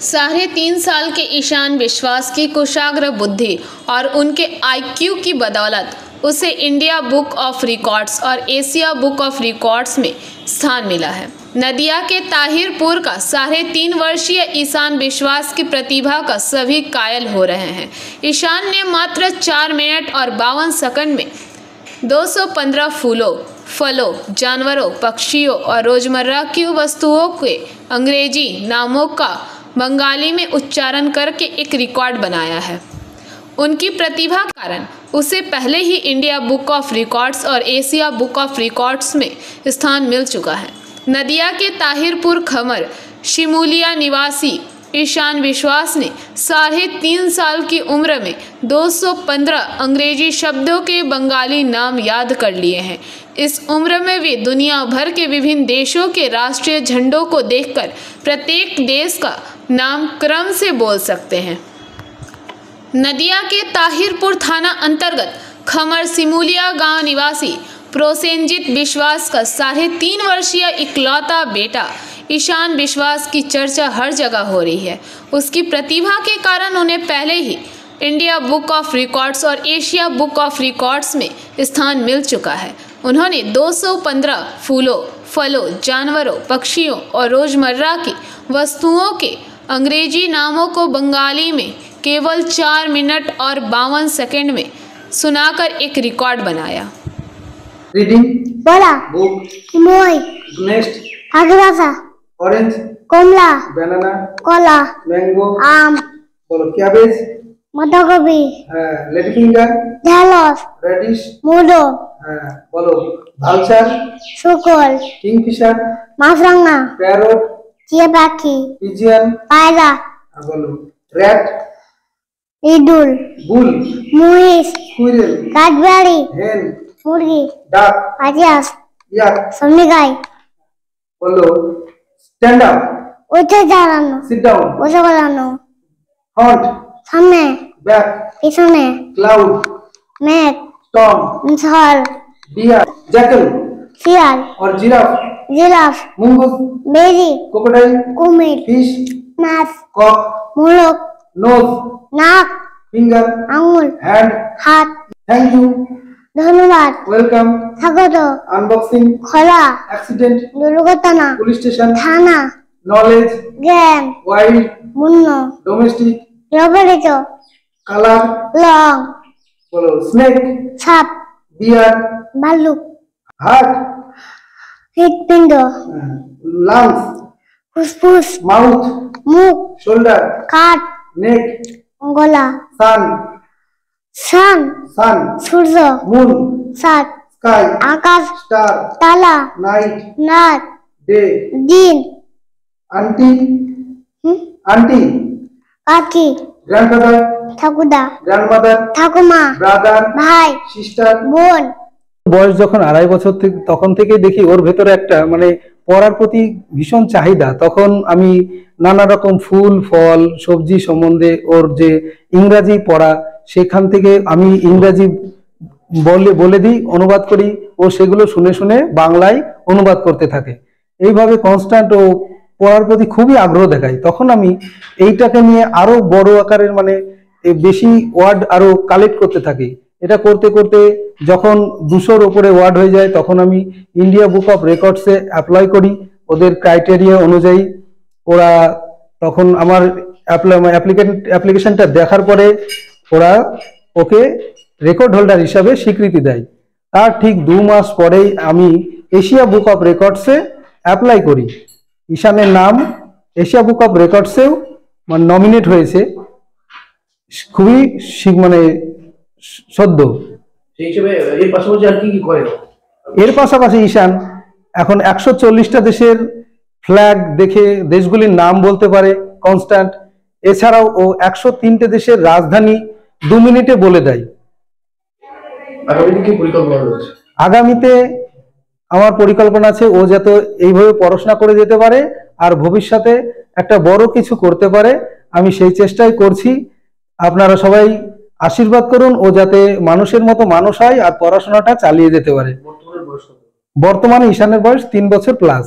3.5 साल के ईशान विश्वास की कुशाग्र बुद्धि और उनके आईक्यू की बदौलत उसे इंडिया बुक ऑफ रिकॉर्ड्स और एशिया बुक ऑफ रिकॉर्ड्स में स्थान मिला है। नदिया के ताहिरपुर का 3.5 वर्षीय ईशान विश्वास की प्रतिभा का सभी कायल हो रहे हैं। ईशान ने मात्र 4 मिनट और 52 सेकंड में 215 फूलों, फलों, जानवरों, पक्षियों और रोजमर्रा की वस्तुओं के अंग्रेजी नामों का बंगाली में उच्चारण करके एक रिकॉर्ड बनाया है। उनकी प्रतिभा के कारण उसे पहले ही इंडिया बुक ऑफ रिकॉर्ड्स और एशिया बुक ऑफ रिकॉर्ड्स में स्थान मिल चुका है। नदिया के ताहिरपुर खमर शिमूलिया निवासी ईशान विश्वास ने 3.5 साल की उम्र में 215 अंग्रेजी शब्दों के बंगाली नाम याद कर लिए हैं। इस उम्र में वे दुनिया भर के विभिन्न देशों के राष्ट्रीय झंडों को देखकर प्रत्येक देश का नाम क्रम से बोल सकते हैं। नदिया के ताहिरपुर थाना अंतर्गत खमर सिमूलिया गांव निवासी प्रोसेनजीत विश्वास का 3.5 वर्षीय इकलौता बेटा ईशान विश्वास की चर्चा हर जगह हो रही है। उसकी प्रतिभा के कारण उन्हें पहले ही इंडिया बुक ऑफ रिकॉर्ड्स और एशिया बुक ऑफ रिकॉर्ड्स में स्थान मिल चुका है। उन्होंने 215 फूलों, फलों, जानवरों, पक्षियों और रोजमर्रा की वस्तुओं के अंग्रेजी नामों को बंगाली में केवल 4 मिनट और 52 सेकंड में सुनाकर एक रिकॉर्ड बनाया। रीडिंग बोला बुक मोय नेक्स्ट आगरासा ऑरेंज कमला बनाना कला मैंगो आम बोलो कैबेज বাঁধাকপি लेडी फिंगर ঢেঁড়স रेडिश মুলো बोलो ভালচার শুকর কিংফিশার মাছরাঙা প্যারট টিয়া পাখি পিজিয়ন পায়রা बोलो रैट ইঁদুর बुल মহিষ स्क्विरल কাঠবিড়ালি hen মুরগি duck হাঁস yak সন্নিগাই बोलो stand up উঠে দাঁড়ানো sit down বসে দাঁড়ানো front সামনে back পিছনে cloud মেঘ storm ঝড় deer jackal শিয়াল और giraffe জিরাফ mongoose বেরি crocodile কুমির fish মাছ cock মোরগ nose নাক finger আঙুল hand হাত thank you ধন্যবাদ welcome স্বাগত unboxing খোলা accident দুর্ঘটনা police station থানা knowledge জ্ঞান wild মুন্ন domestic ব্যবহৃত color লং बोलो snake সাপ deer ভাল্লুক heart হৃৎপিণ্ড lungs ফুসফুস mouth মুখ shoulder কাঠ neck গলা sun সান sun সূর্য moon সাত sky আকাশ star তালা night রাত day দিন auntie auntie কাকি grandfather ঠাকুরদা grandmother ঠাকুমা brother ভাই sister বোন। বয়স যখন 2.5 বছর থেকে তখন থেকেই দেখি ওর ভেতরে একটা পড়ার প্রতি ভীষণ চাহিদা। তখন আমি নানা রকম ফুল ফল সবজি সম্বন্ধে ওর যে ইংরাজি পড়া, সেখান থেকে আমি ইংরাজি বলে দিই, অনুবাদ করি, ও সেগুলো শুনে শুনে বাংলায় অনুবাদ করতে থাকে। এইভাবে কনস্ট্যান্ট ও পড়ার প্রতি খুবই আগ্রহ দেখায়। তখন আমি এইটাকে নিয়ে আরো বড় আকারের বেশি ওয়ার্ড আরো কালেক্ট করতে থাকি। এটা করতে করতে যখন 200-র উপরে ওয়ার্ড হয়ে যায়, তখন আমি ইন্ডিয়া বুক অফ রেকর্ডসে অ্যাপ্লাই করি। ওদের ক্রাইটেরিয়া অনুযায়ী ওরা তখন আমার অ্যাপ্লিকেশনটা দেখার পরে ওরা ওকে রেকর্ড হোল্ডার হিসাবে স্বীকৃতি দেয়। তার ঠিক 2 মাস পরেই আমি এশিয়া বুক অফ রেকর্ডসে অ্যাপ্লাই করি। ঈশানের নাম এশিয়া বুক অফ রেকর্ডসেও নমিনেট হয়েছে। খুবই সদ্য। এর পাশাপাশি ঈশান এখন 140টা দেশের ফ্ল্যাগ দেখে দেশগুলির নাম বলতে পারে কনস্ট্যান্ট। এছাড়াও ও 103টে দেশের রাজধানী 2 মিনিটে বলে দেয়। আগামীতে আমার পরিকল্পনা আছে ও যাতে এইভাবে পড়াশোনা করে যেতে পারে আর ভবিষ্যতে একটা বড় কিছু করতে পারে। আমি সেই চেষ্টাই করছি। আপনারা সবাই আশীর্বাদ করুন ও যাতে মানুষের মতো মানুষ হয় আর পড়াশোনাটা চালিয়ে যেতে পারে। বর্তমানে ঈশানের বয়স 3 বছর প্লাস।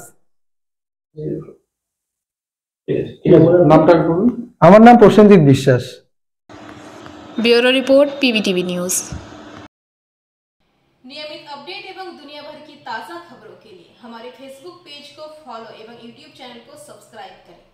নামটা বলুন। আমার নাম প্রসেনজিৎ বিশ্বাস। Bureau report PVTV news. नियमित अपडेट एवं दुनिया भर की ताज़ा खबरों के लिए हमारे फेसबुक पेज को फॉलो एवं यूट्यूब चैनल को सब्सक्राइब करें।